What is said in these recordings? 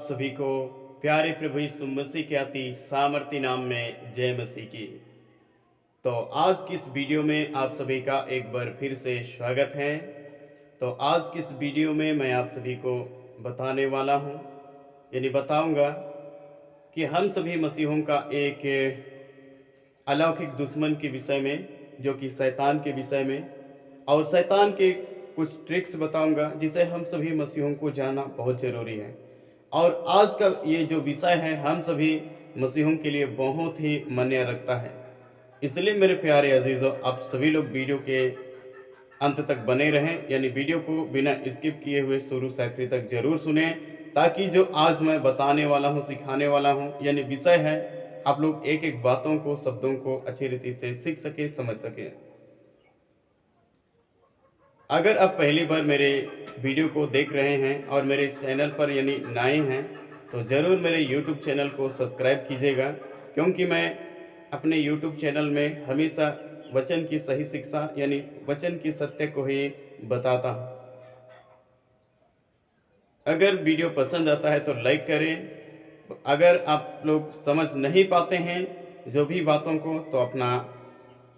सभी को प्यारे प्रभु यीशु मसीह के अति सामर्थ्य नाम में जय मसीह की। तो आज की इस वीडियो में आप सभी का एक बार फिर से स्वागत है। तो आज की इस वीडियो में मैं आप सभी को बताने वाला हूं, यानी बताऊंगा कि हम सभी मसीहों का एक अलौकिक दुश्मन के विषय में, जो कि शैतान के विषय में, और शैतान के कुछ ट्रिक्स बताऊंगा जिसे हम सभी मसीहों को जानना बहुत ज़रूरी है। और आज का ये जो विषय है हम सभी मसीहों के लिए बहुत ही मान्य रखता है। इसलिए मेरे प्यारे अजीज़ों, आप सभी लोग वीडियो के अंत तक बने रहें, यानी वीडियो को बिना स्किप किए हुए शुरू से आखिर तक जरूर सुने, ताकि जो आज मैं बताने वाला हूँ, सिखाने वाला हूँ, यानी विषय है, आप लोग एक एक बातों को, शब्दों को अच्छी रीति से सीख सके, समझ सके। अगर आप पहली बार मेरे वीडियो को देख रहे हैं और मेरे चैनल पर यानी नए हैं, तो ज़रूर मेरे YouTube चैनल को सब्सक्राइब कीजिएगा, क्योंकि मैं अपने YouTube चैनल में हमेशा वचन की सही शिक्षा यानी वचन की सत्य को ही बताता हूँ। अगर वीडियो पसंद आता है तो लाइक करें। अगर आप लोग समझ नहीं पाते हैं जो भी बातों को, तो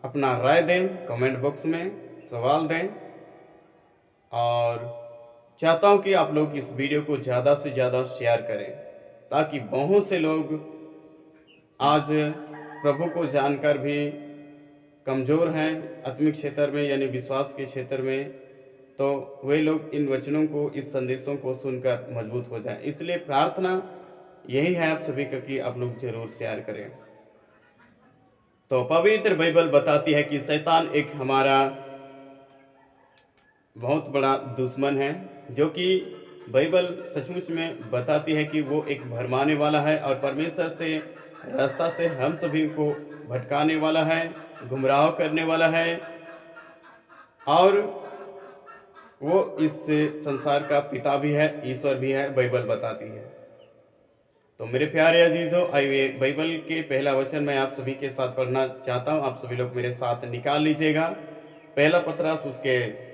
अपना राय दें, कमेंट बॉक्स में सवाल दें। और चाहता हूं कि आप लोग इस वीडियो को ज़्यादा से ज़्यादा शेयर करें, ताकि बहुत से लोग आज प्रभु को जानकर भी कमज़ोर हैं आत्मिक क्षेत्र में, यानी विश्वास के क्षेत्र में, तो वे लोग इन वचनों को, इस संदेशों को सुनकर मजबूत हो जाए। इसलिए प्रार्थना यही है आप सभी का कि आप लोग जरूर शेयर करें। तो पवित्र बाइबल बताती है कि शैतान एक हमारा बहुत बड़ा दुश्मन है, जो कि बाइबल सचमुच में बताती है कि वो एक भरमाने वाला है और परमेश्वर से रास्ता से हम सभी को भटकाने वाला है, गुमराह करने वाला है, और वो इस संसार का पिता भी है, ईश्वर भी है, बाइबल बताती है। तो मेरे प्यारे अजीजों, आइए बाइबल के पहला वचन मैं आप सभी के साथ पढ़ना चाहता हूँ। आप सभी लोग मेरे साथ निकाल लीजिएगा। पहला पतरस उसके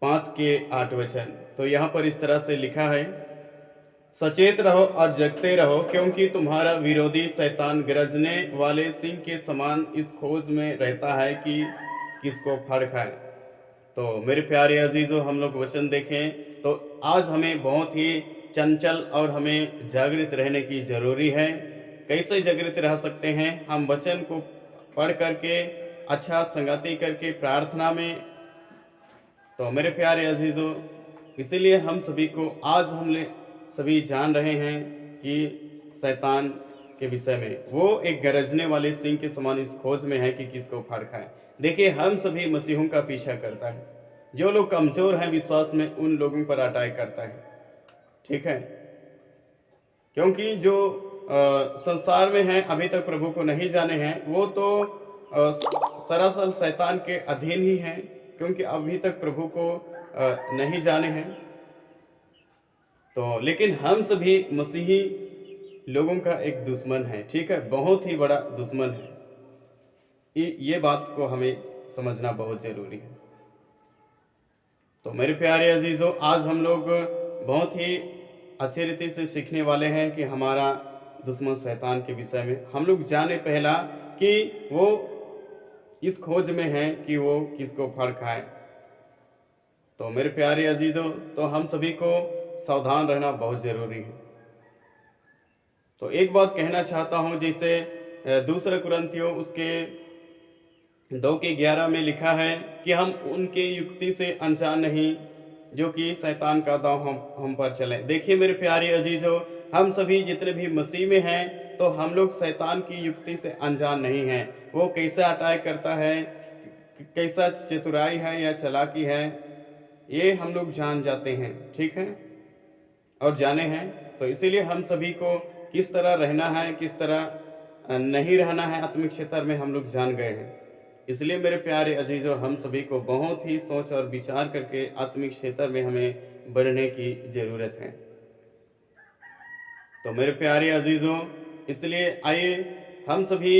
5 के 8 वचन। तो यहाँ पर इस तरह से लिखा है, सचेत रहो और जगते रहो, क्योंकि तुम्हारा विरोधी शैतान गरजने वाले सिंह के समान इस खोज में रहता है कि किसको फाड़ खाए। तो मेरे प्यारे अजीजों, हम लोग वचन देखें तो आज हमें बहुत ही चंचल और हमें जागृत रहने की जरूरी है। कैसे जागृत रह सकते हैं? हम वचन को पढ़ करके, अच्छा संगति करके, प्रार्थना में। तो मेरे प्यारे अजीजों, इसीलिए हम सभी को आज हम सभी जान रहे हैं कि शैतान के विषय में वो एक गरजने वाले सिंह के समान इस खोज में है कि किसको फाड़ खाए। देखिए, हम सभी मसीहों का पीछा करता है। जो लोग कमजोर हैं विश्वास में, उन लोगों पर अटैक करता है, ठीक है। क्योंकि जो संसार में हैं, अभी तक प्रभु को नहीं जाने हैं, वो तो सरासर शैतान के अधीन ही हैं, क्योंकि अभी तक प्रभु को नहीं जाने हैं। तो लेकिन हम सभी मसीही लोगों का एक दुश्मन है, ठीक है, बहुत ही बड़ा दुश्मन है। ये बात को हमें समझना बहुत जरूरी है। तो मेरे प्यारे अजीजों, आज हम लोग बहुत ही अच्छी रीति से सीखने वाले हैं कि हमारा दुश्मन शैतान के विषय में हम लोग जाने पहला कि वो इस खोज में है कि वो किसको फाड़ खाए। तो मेरे प्यारे अजीजों, तो हम सभी को सावधान रहना बहुत जरूरी है। तो एक बात कहना चाहता हूं, जैसे दूसरा कुरिन्थियों उसके 2:11 में लिखा है कि हम उनके युक्ति से अनजान नहीं, जो कि शैतान का दांव हम पर चले। देखिए मेरे प्यारे अजीजों, हम सभी जितने भी मसीह में हैं, तो हम लोग शैतान की युक्ति से अनजान नहीं हैं। वो कैसा अटैक करता है, कैसा चतुराई है या चालाकी है, ये हम लोग जान जाते हैं, ठीक है, और जाने हैं। तो इसीलिए हम सभी को किस तरह रहना है, किस तरह नहीं रहना है आत्मिक क्षेत्र में, हम लोग जान गए हैं। इसलिए मेरे प्यारे अजीजों, हम सभी को बहुत ही सोच और विचार करके आत्मिक क्षेत्र में हमें बढ़ने की ज़रूरत है। तो मेरे प्यारे अजीजों, इसलिए आइए हम सभी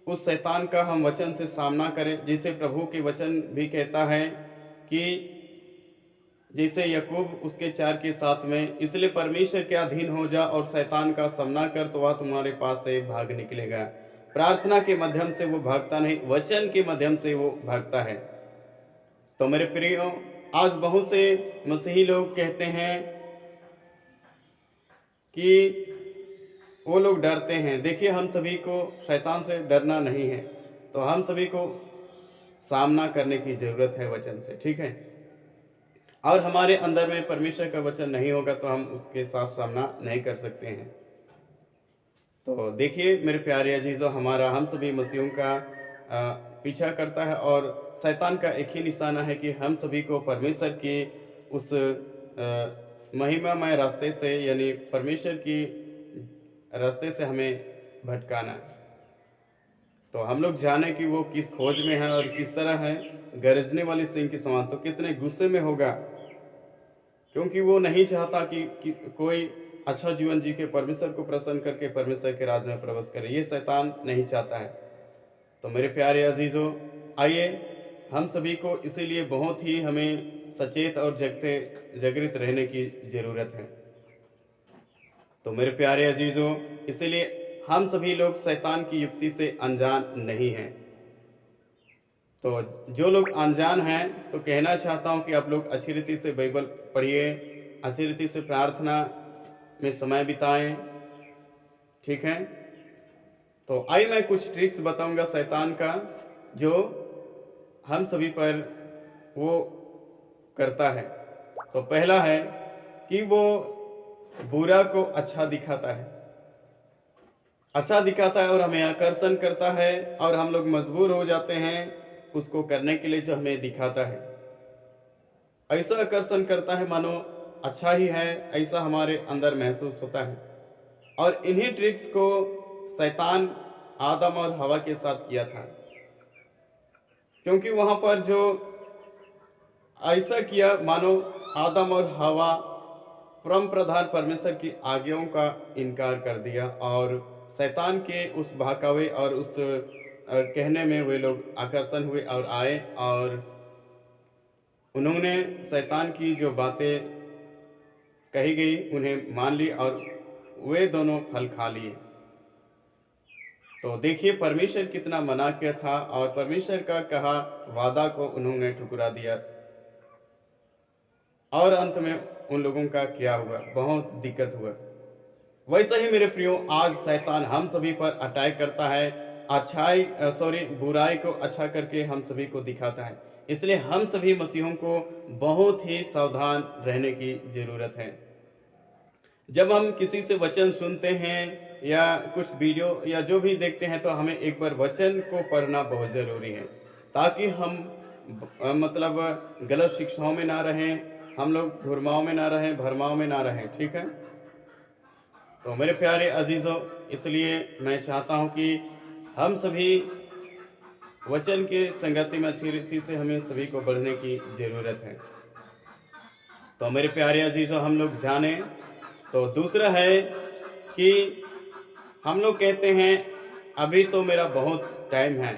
उस शैतान का हम वचन से सामना करें, जिसे प्रभु के वचन भी कहता है कि जैसे यकूब उसके 4 के 7 में, इसलिए परमेश्वर के अधीन हो जा और शैतान का सामना कर तो वह तुम्हारे पास से भाग निकलेगा। प्रार्थना के माध्यम से वो भागता नहीं, वचन के माध्यम से वो भागता है। तो मेरे प्रियो, आज बहुत से मसीही लोग कहते हैं कि वो लोग डरते हैं। देखिए, हम सभी को शैतान से डरना नहीं है, तो हम सभी को सामना करने की जरूरत है वचन से, ठीक है। और हमारे अंदर में परमेश्वर का वचन नहीं होगा तो हम उसके साथ सामना नहीं कर सकते हैं। तो देखिए मेरे प्यारे अजीजों, हमारा हम सभी मसीहों का पीछा करता है, और शैतान का एक ही निशाना है कि हम सभी को परमेश्वर की उस महिमामय रास्ते से, यानी परमेश्वर की रास्ते से हमें भटकाना। तो हम लोग जाने कि वो किस खोज में है और किस तरह है, गरजने वाली सिंह के समान। तो कितने गुस्से में होगा, क्योंकि वो नहीं चाहता कि कोई अच्छा जीवन जी के परमेश्वर को प्रसन्न करके परमेश्वर के राज में प्रवेश करे। ये शैतान नहीं चाहता है। तो मेरे प्यारे अजीजों, आइए हम सभी को इसीलिए बहुत ही हमें सचेत और जागृत रहने की ज़रूरत है। तो मेरे प्यारे अजीजों, इसीलिए हम सभी लोग शैतान की युक्ति से अनजान नहीं हैं। तो जो लोग अनजान हैं, तो कहना चाहता हूं कि आप लोग अच्छी रीति से बाइबल पढ़िए, अच्छी रीति से प्रार्थना में समय बिताएं, ठीक है। तो आइए मैं कुछ ट्रिक्स बताऊंगा शैतान का, जो हम सभी पर वो करता है। तो पहला है कि वो बुरा को अच्छा दिखाता है, अच्छा दिखाता है और हमें आकर्षण करता है, और हम लोग मजबूर हो जाते हैं उसको करने के लिए जो हमें दिखाता है। ऐसा आकर्षण करता है मानो अच्छा ही है, ऐसा हमारे अंदर महसूस होता है। और इन्हीं ट्रिक्स को शैतान आदम और हवा के साथ किया था, क्योंकि वहां पर जो ऐसा किया मानो आदम और हवा परम प्रधान परमेश्वर की आज्ञाओं का इनकार कर दिया, और शैतान के उस बहकावे और उस कहने में वे लोग आकर्षण हुए और आए, और उन्होंने शैतान की जो बातें कही गई उन्हें मान ली, और वे दोनों फल खा लिए। तो देखिए परमेश्वर कितना मना किया था, और परमेश्वर का कहा वादा को उन्होंने ठुकरा दिया, और अंत में उन लोगों का क्या हुआ, बहुत दिक्कत हुआ। वैसा ही मेरे प्रियो, आज शैतान हम सभी पर अटैक करता है, बुराई को अच्छा करके हम सभी को दिखाता है। इसलिए हम सभी मसीहों को बहुत ही सावधान रहने की जरूरत है। जब हम किसी से वचन सुनते हैं या कुछ वीडियो या जो भी देखते हैं, तो हमें एक बार वचन को पढ़ना बहुत ज़रूरी है, ताकि हम मतलब गलत शिक्षाओं में ना रहें, हम लोग घुरमाओं में ना रहें, भरमाओं में ना रहें, ठीक है। तो मेरे प्यारे अजीज़ों, इसलिए मैं चाहता हूं कि हम सभी वचन के संगति में अच्छी रीति से हमें सभी को बढ़ने की ज़रूरत है। तो मेरे प्यारे अजीज़ों, हम लोग जाने। तो दूसरा है कि हम लोग कहते हैं अभी तो मेरा बहुत टाइम है।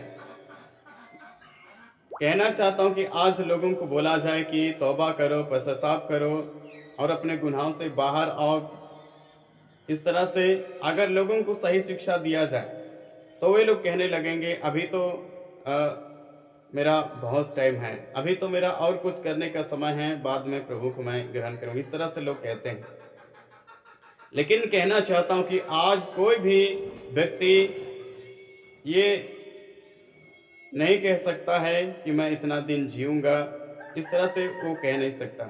कहना चाहता हूं कि आज लोगों को बोला जाए कि तौबा करो, पश्चाताप करो और अपने गुनाहों से बाहर आओ। इस तरह से अगर लोगों को सही शिक्षा दिया जाए, तो वे लोग कहने लगेंगे अभी तो मेरा बहुत टाइम है, अभी तो मेरा और कुछ करने का समय है, बाद में प्रभु को मैं ग्रहण करूँगा। इस तरह से लोग कहते हैं। लेकिन कहना चाहता हूं कि आज कोई भी व्यक्ति ये नहीं कह सकता है कि मैं इतना दिन जीऊंगा, इस तरह से वो कह नहीं सकता।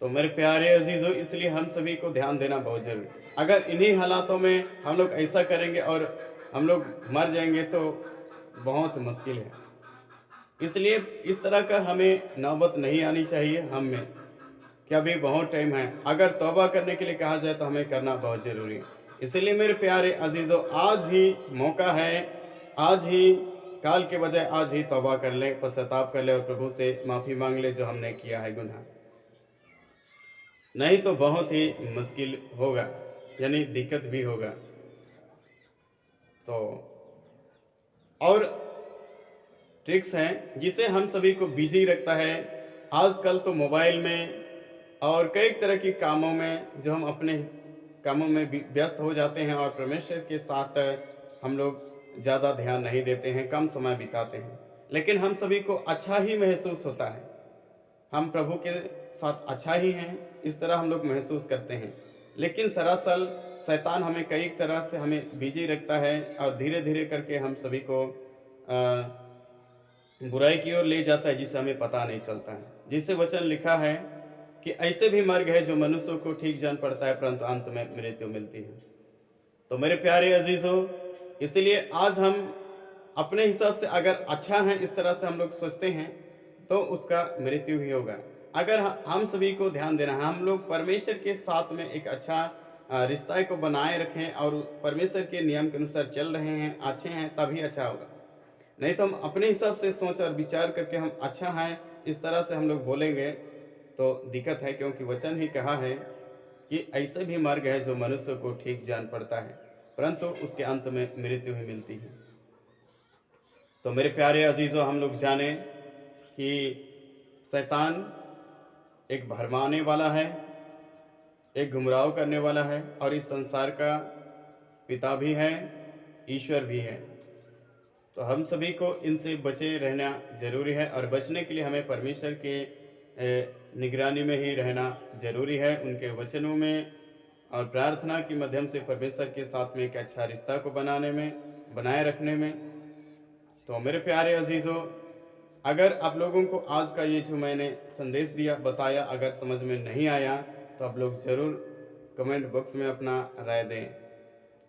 तो मेरे प्यारे अजीजों, इसलिए हम सभी को ध्यान देना बहुत जरूरी। अगर इन्हीं हालातों में हम लोग ऐसा करेंगे और हम लोग मर जाएंगे तो बहुत मुश्किल है। इसलिए इस तरह का हमें नौबत नहीं आनी चाहिए हम में कि अभी बहुत टाइम है। अगर तौबा करने के लिए कहा जाए तो हमें करना बहुत ज़रूरी है। इसलिए मेरे प्यारे अजीज़ों, आज ही मौका है, आज ही, काल के बजाय आज ही तौबा कर ले, पश्चाताप कर ले और प्रभु से माफ़ी मांग ले जो हमने किया है गुनाह। नहीं तो बहुत ही मुश्किल होगा, यानी दिक्कत भी होगा। तो और ट्रिक्स हैं जिसे हम सभी को बिजी रखता है। आजकल तो मोबाइल में और कई तरह के कामों में जो हम अपने कामों में व्यस्त हो जाते हैं और परमेश्वर के साथ हम लोग ज़्यादा ध्यान नहीं देते हैं, कम समय बिताते हैं। लेकिन हम सभी को अच्छा ही महसूस होता है, हम प्रभु के साथ अच्छा ही हैं, इस तरह हम लोग महसूस करते हैं। लेकिन सरासल शैतान हमें कई तरह से हमें बिजी रखता है और धीरे धीरे करके हम सभी को बुराई की ओर ले जाता है, जिसे हमें पता नहीं चलता है। जिससे वचन लिखा है कि ऐसे भी मार्ग है जो मनुष्यों को ठीक जान पड़ता है, परंतु अंत में मृत्यु मिलती है। तो मेरे प्यारे अजीजों, इसलिए आज हम अपने हिसाब से अगर अच्छा है, इस तरह से हम लोग सोचते हैं, तो उसका मृत्यु ही होगा। अगर हम सभी को ध्यान देना है, हम लोग परमेश्वर के साथ में एक अच्छा रिश्ता को बनाए रखें और परमेश्वर के नियम के अनुसार चल रहे हैं, अच्छे हैं, तभी अच्छा होगा। नहीं तो हम अपने हिसाब से सोच और विचार करके हम अच्छा हैं इस तरह से हम लोग बोलेंगे तो दिक्कत है, क्योंकि वचन ही कहा है कि ऐसे भी मार्ग है जो मनुष्य को ठीक जान पड़ता है, परंतु उसके अंत में मृत्यु ही मिलती है। तो मेरे प्यारे अजीजों, हम लोग जाने कि शैतान एक भरमाने वाला है, एक गुमराह करने वाला है और इस संसार का पिता भी है, ईश्वर भी है। तो हम सभी को इनसे बचे रहना जरूरी है और बचने के लिए हमें परमेश्वर के निगरानी में ही रहना जरूरी है, उनके वचनों में और प्रार्थना के माध्यम से परमेश्वर के साथ में एक अच्छा रिश्ता को बनाए रखने में। तो मेरे प्यारे अजीज़ों, अगर आप लोगों को आज का ये जो मैंने संदेश दिया बताया अगर समझ में नहीं आया, तो आप लोग ज़रूर कमेंट बॉक्स में अपना राय दें।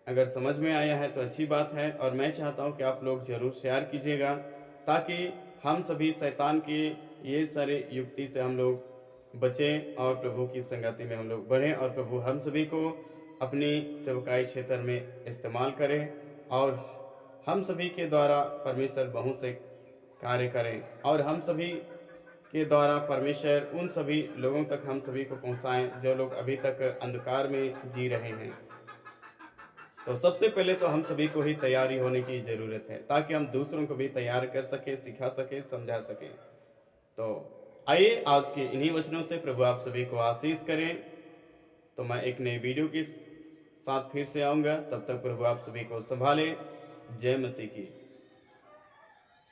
अगर समझ में आया है तो अच्छी बात है, और मैं चाहता हूं कि आप लोग ज़रूर शेयर कीजिएगा, ताकि हम सभी शैतान की ये सारे युक्ति से हम लोग बचें और प्रभु की संगति में हम लोग बढ़ें, और प्रभु हम सभी को अपनी सेवकाई क्षेत्र में इस्तेमाल करें और हम सभी के द्वारा परमेश्वर बहुत से कार्य करें, और हम सभी के द्वारा परमेश्वर उन सभी लोगों तक हम सभी को पहुंचाएं जो लोग अभी तक अंधकार में जी रहे हैं। तो सबसे पहले तो हम सभी को ही तैयारी होने की ज़रूरत है, ताकि हम दूसरों को भी तैयार कर सके, सिखा सके, समझा सके। तो आइए आज के इन्हीं वचनों से प्रभु आप सभी को आशीष करें। तो मैं एक नई वीडियो के साथ फिर से आऊँगा, तब तक प्रभु आप सभी को संभाले। जय मसीह की।